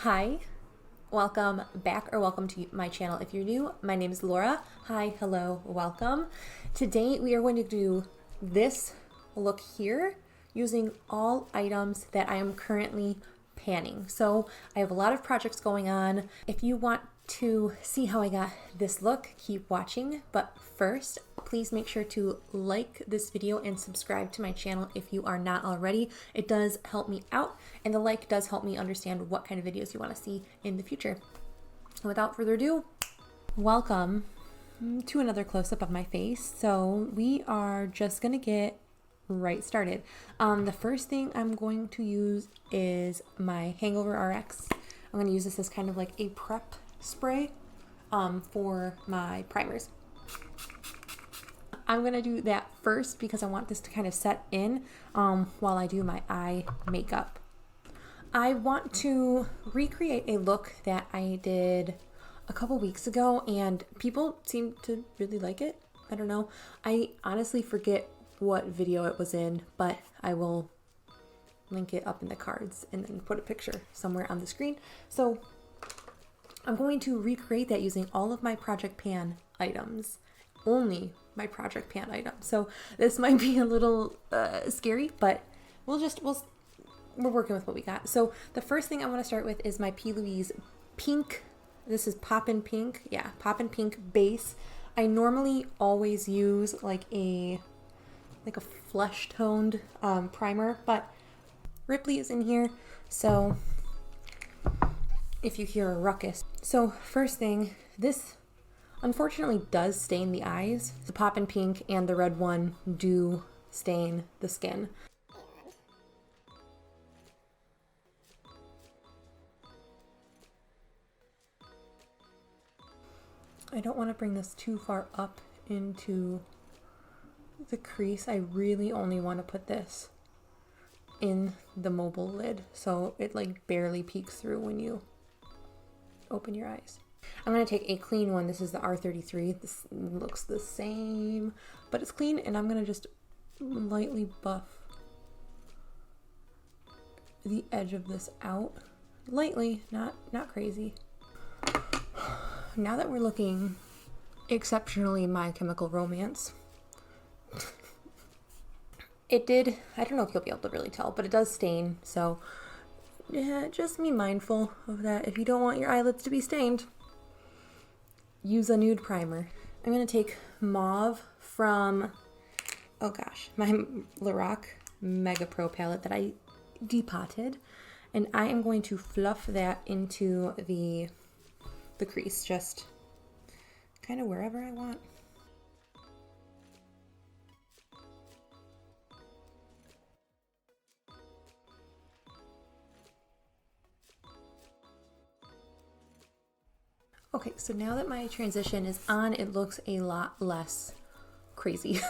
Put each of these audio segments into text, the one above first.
Hi, welcome back or welcome to my channel. If you're new, my name is Laura. Hi, hello, welcome. Today we are going to do this look here using all items that I am currently panning. So I have a lot of projects going on. If you want to see how I got this look, keep watching. But first, please make sure to like this video and subscribe to my channel if you are not already. It does help me out, and the like does help me understand what kind of videos you want to see in the future. And without further ado, welcome to another close-up of my face. So we are just gonna get right started. The first thing I'm going to use is my Hangover RX. I'm going to use this as kind of like a prep spray for my primers. I'm going to do that first because I want this to kind of set in while I do my eye makeup. I want to recreate a look that I did a couple weeks ago and people seem to really like it. I don't know. I honestly forget what video it was in, but I will link it up in the cards and then put a picture somewhere on the screen. So I'm going to recreate that using all of my Project Pan items, only my Project Pan items. So this might be a little scary, but we're working with what we got. So the first thing I want to start with is my P. Louise pink. This is Poppin' Pink. Yeah, Poppin' Pink base. I normally always use like a flesh toned primer, but Ripley is in here, so if you hear a ruckus. So first thing, this unfortunately does stain the eyes. The Poppin' Pink and the red one do stain the skin. I don't want to bring this too far up into the crease. I really only want to put this in the mobile lid so it like barely peeks through when you open your eyes. I'm going to take a clean one. This is the R33. This looks the same, but it's clean, and I'm going to just lightly buff the edge of this out. Lightly, not crazy. Now that we're looking exceptionally My Chemical Romance, it did, I don't know if you'll be able to really tell, but it does stain, so yeah, just be mindful of that. If you don't want your eyelids to be stained, use a nude primer. I'm going to take Mauve from, oh gosh, my Lorac Mega Pro palette that I depotted, and I am going to fluff that into the crease, just kind of wherever I want. Okay, so now that my transition is on, it looks a lot less crazy.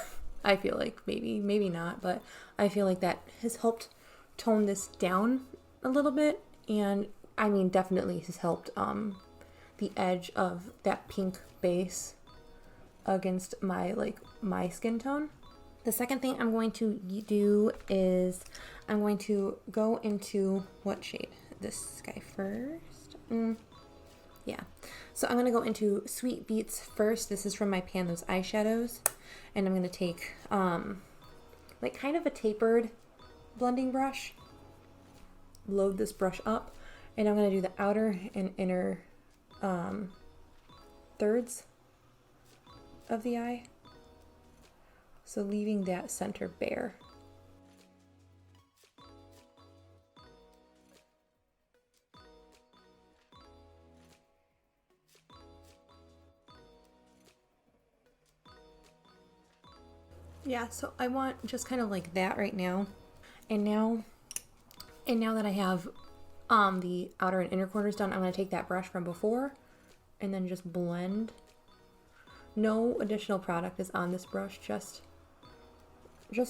I feel like maybe not, but I feel like that has helped tone this down a little bit, and I mean definitely has helped the edge of that pink base against my skin tone. The second thing I'm going to do is I'm going to go into what shade? This guy first. Yeah, so I'm going to go into Sweet Beets first. This is from my Pan Those eyeshadows, and I'm going to take like kind of a tapered blending brush, load this brush up, and I'm going to do the outer and inner thirds of the eye, so leaving that center bare. Yeah, so I want just kind of like that right now. And now that I have the outer and inner corners done, I'm going to take that brush from before and then just blend. No additional product is on this brush, just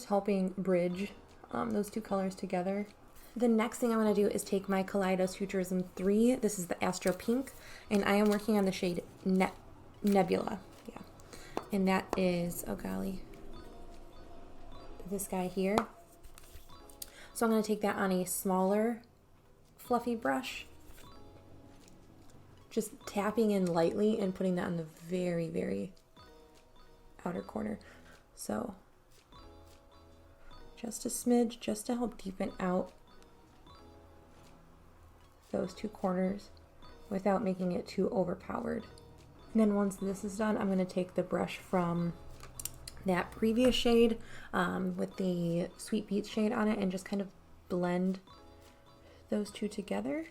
helping bridge those two colors together. The next thing I'm going to do is take my Kaleidos Futurism 3. This is the Astro Pink, and I am working on the shade Nebula. Yeah, and that is, oh golly, this guy here. So I'm going to take that on a smaller fluffy brush just tapping in lightly and putting that on the very, very outer corner. So just a smidge, just to help deepen out those two corners without making it too overpowered. And then once this is done, I'm going to take the brush from that previous shade with the Sweet Beets shade on it and just kind of blend those two together.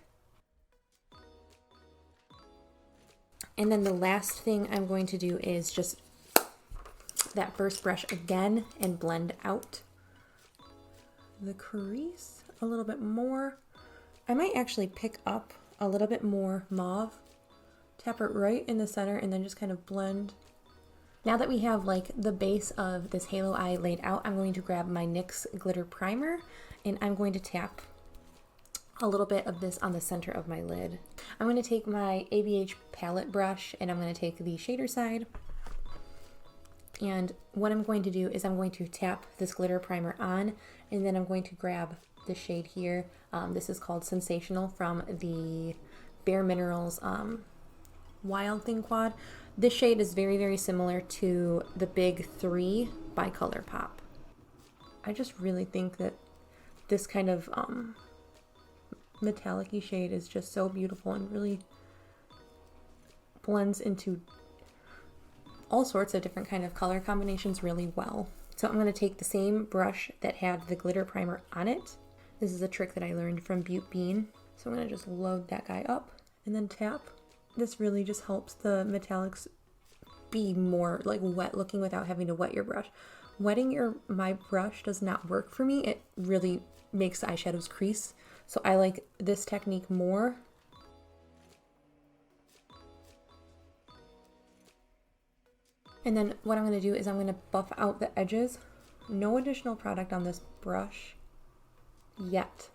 And then the last thing I'm going to do is just that first brush again and blend out the crease a little bit more. I might actually pick up a little bit more mauve, tap it right in the center, and then just kind of blend. Now that we have like the base of this halo eye laid out, I'm going to grab my NYX glitter primer and I'm going to tap a little bit of this on the center of my lid. I'm going to take my ABH palette brush and I'm going to take the shader side. And what I'm going to do is I'm going to tap this glitter primer on, and then I'm going to grab the shade here. This is called Sensational from the Bare Minerals Wild Thing Quad. This shade is very, very similar to the Big 3 by ColourPop. I just really think that this kind of metallic-y shade is just so beautiful and really blends into all sorts of different kind of color combinations really well. So I'm going to take the same brush that had the glitter primer on it. This is a trick that I learned from Butte Bean. So I'm going to just load that guy up and then tap. This really just helps the metallics be more like wet looking without having to wet your brush. Wetting my brush does not work for me. It really makes the eyeshadows crease. So I like this technique more. And then what I'm going to do is I'm going to buff out the edges. No additional product on this brush yet.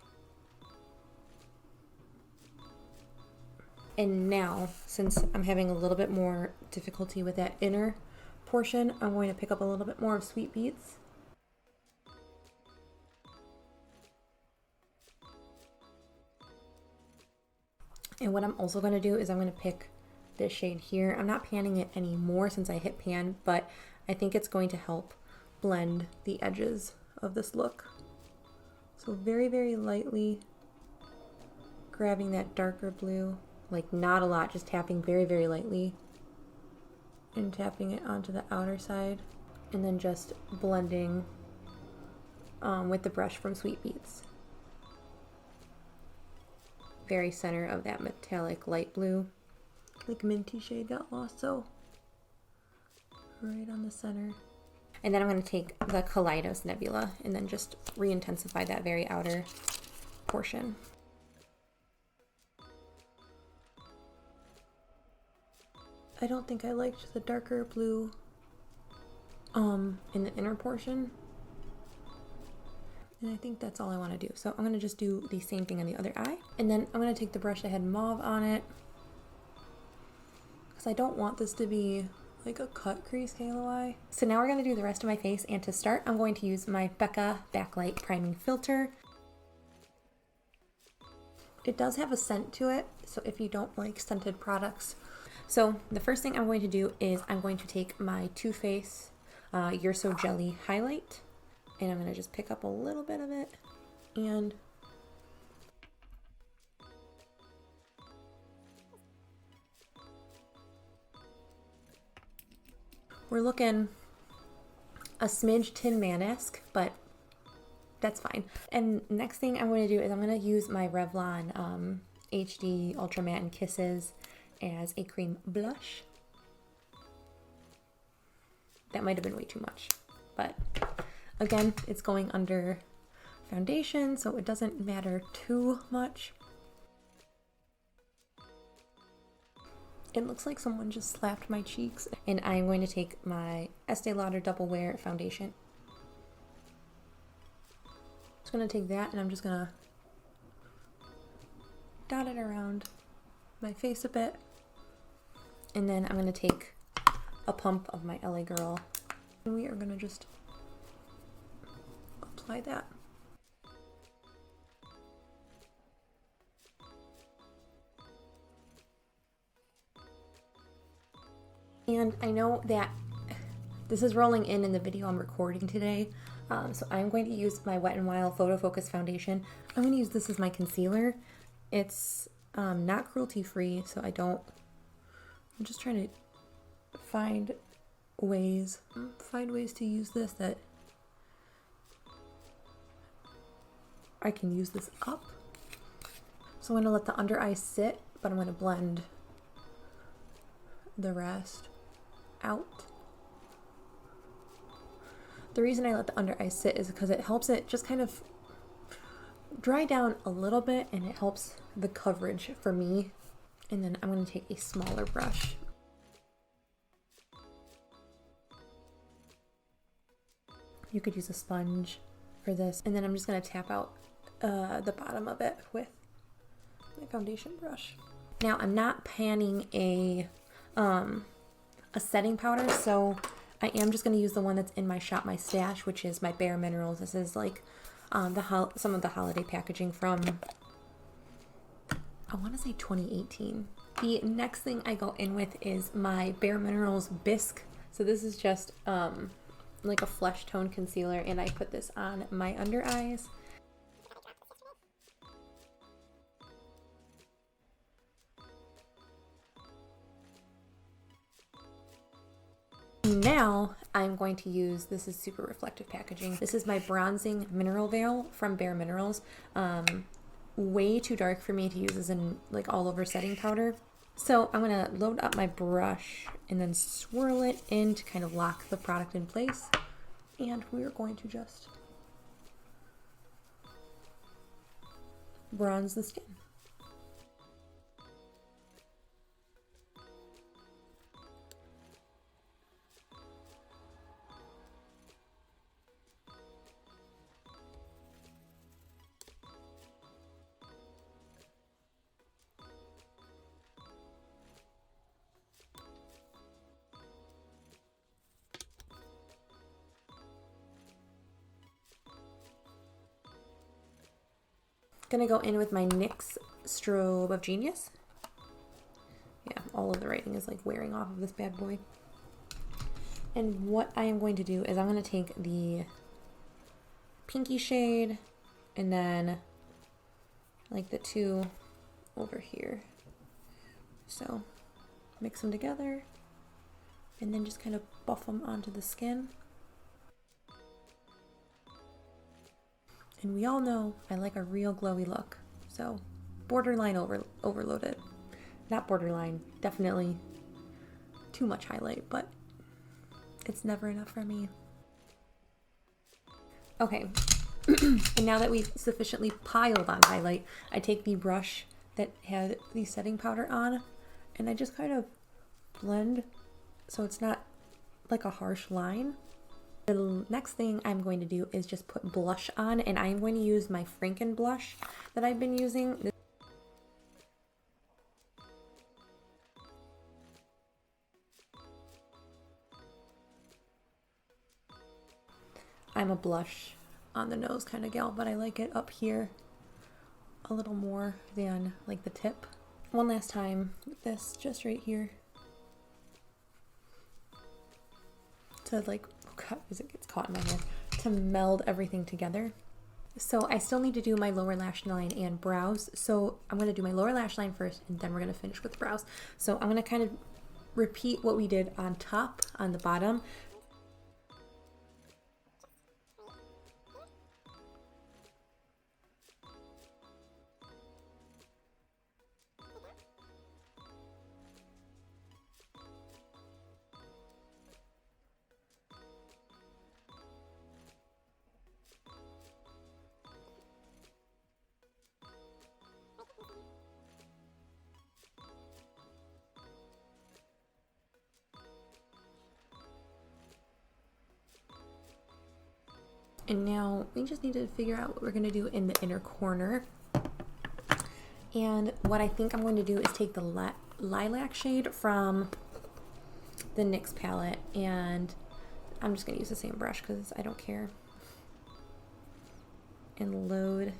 And now, since I'm having a little bit more difficulty with that inner portion, I'm going to pick up a little bit more of Sweet Beets. And what I'm also going to do is I'm going to pick this shade here. I'm not panning it anymore since I hit pan, but I think it's going to help blend the edges of this look. So very, very lightly grabbing that darker blue, like not a lot, just tapping very, very lightly and tapping it onto the outer side, and then just blending with the brush from Sweet Beets. Very center of that metallic light blue. Like minty shade got lost, so right on the center. And then I'm going to take the Kaleidos Nebula and then just re-intensify that very outer portion. I don't think I liked the darker blue in the inner portion. And I think that's all I want to do. So I'm going to just do the same thing on the other eye. And then I'm going to take the brush that had mauve on it, because I don't want this to be like a cut crease halo eye. So now we're going to do the rest of my face, and to start I'm going to use my Becca Backlight Priming Filter. It does have a scent to it, so if you don't like scented products. So the first thing I'm going to do is I'm going to take my Too Faced You're So Jelly highlight, and I'm going to just pick up a little bit of it, and we're looking a smidge Tin Man-esque, but that's fine. And next thing I'm going to do is I'm going to use my Revlon HD Ultra Matte and Kisses as a cream blush. That might have been way too much, but again, it's going under foundation, so it doesn't matter too much. It looks like someone just slapped my cheeks. And I'm going to take my Estee Lauder Double Wear foundation. Just going to take that and I'm just going to dot it around my face a bit. And then I'm going to take a pump of my LA Girl. And we are going to just apply that. And I know that this is rolling in the video I'm recording today, so I'm going to use my Wet n Wild Photo Focus Foundation. I'm going to use this as my concealer. It's not cruelty free, so I'm just trying to find ways to use this that I can use this up. So I'm going to let the under eye sit, but I'm going to blend the rest out. The reason I let the under eye sit is because it helps it just kind of dry down a little bit, and it helps the coverage for me. And then I'm going to take a smaller brush. You could use a sponge for this, and then I'm just going to tap out the bottom of it with my foundation brush. Now I'm not panning a setting powder, so I am just going to use the one that's in my Shop My Stash, which is my Bare Minerals. This is like some of the holiday packaging from, I want to say 2018. The next thing I go in with is my Bare Minerals Bisque. So this is just like a flesh tone concealer, and I put this on my under eyes. Now I'm going to use, this is super reflective packaging. This is my Bronzing Mineral Veil from Bare Minerals. Way too dark for me to use as in like all over setting powder. So I'm gonna load up my brush and then swirl it in to kind of lock the product in place. And we're going to just bronze the skin. Gonna go in with my NYX Strobe of Genius. Yeah, all of the writing is like wearing off of this bad boy. And what I am going to do is I'm going to take the pinky shade and then like the two over here. So mix them together and then just kind of buff them onto the skin. And we all know I like a real glowy look, so borderline overloaded. Not borderline, definitely too much highlight, but it's never enough for me. Okay, and now that we've sufficiently piled on highlight, I take the brush that had the setting powder on, and I just kind of blend so it's not like a harsh line. The next thing I'm going to do is just put blush on, and I'm going to use my Franken blush that I've been using. I'm a blush on the nose kind of gal, but I like it up here a little more than like the tip. One last time with this just right here to like, as it gets caught in my hair, to meld everything together. So I still need to do my lower lash line and brows. So I'm going to do my lower lash line first, and then we're going to finish with brows. So I'm going to kind of repeat what we did on top, on the bottom. And now we just need to figure out what we're going to do in the inner corner. And what I think I'm going to do is take the lilac shade from the NYX palette, and I'm just going to use the same brush because I don't care. And load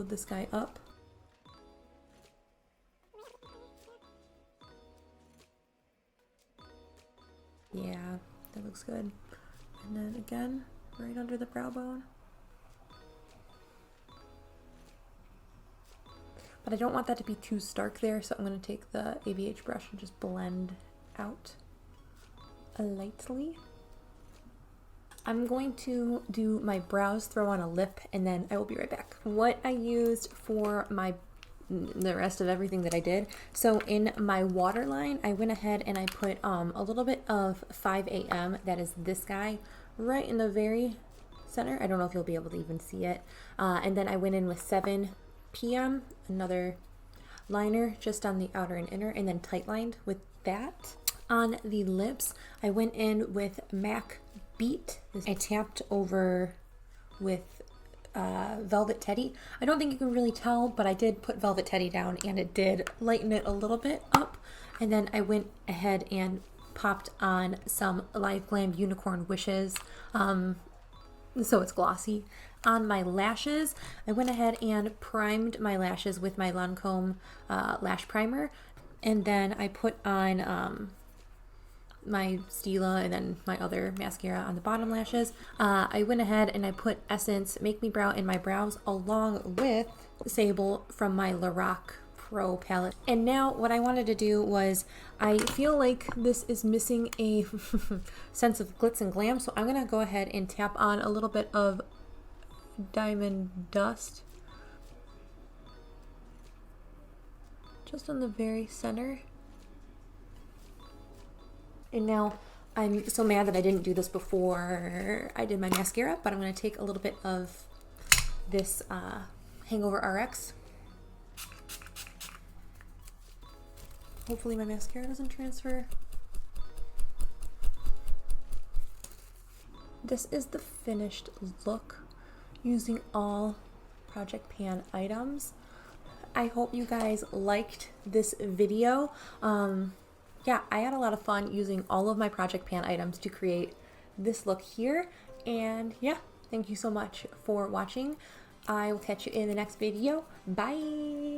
this guy up. Yeah, that looks good. And then again, right under the brow bone. But I don't want that to be too stark there, so I'm going to take the ABH brush and just blend out lightly. I'm going to do my brows, throw on a lip, and then I will be right back. What I used for the rest of everything that I did. So in my waterline, I went ahead and I put a little bit of 5 a.m. That is this guy right in the very center. I don't know if you'll be able to even see it. And then I went in with 7 p.m. another liner just on the outer and inner, and then tight lined with that. On the lips, I went in with MAC Beat. I tapped over with Velvet Teddy. I don't think you can really tell, but I did put Velvet Teddy down and it did lighten it a little bit up. And then I went ahead and popped on some Live Glam Unicorn Wishes, so it's glossy. On my lashes, I went ahead and primed my lashes with my Lancome lash primer, and then I put on my Stila and then my other mascara on the bottom lashes. I went ahead and I put Essence Make Me Brow in my brows along with Sable from my Lorac Pro palette. And now what I wanted to do was, I feel like this is missing a sense of glitz and glam, so I'm gonna go ahead and tap on a little bit of Diamond Dust just on the very center. And now I'm so mad that I didn't do this before I did my mascara, but I'm going to take a little bit of this Hangover RX. Hopefully my mascara doesn't transfer. This is the finished look using all Project Pan items. I hope you guys liked this video. Yeah, I had a lot of fun using all of my Project Pan items to create this look here. And yeah, thank you so much for watching. I will catch you in the next video. Bye!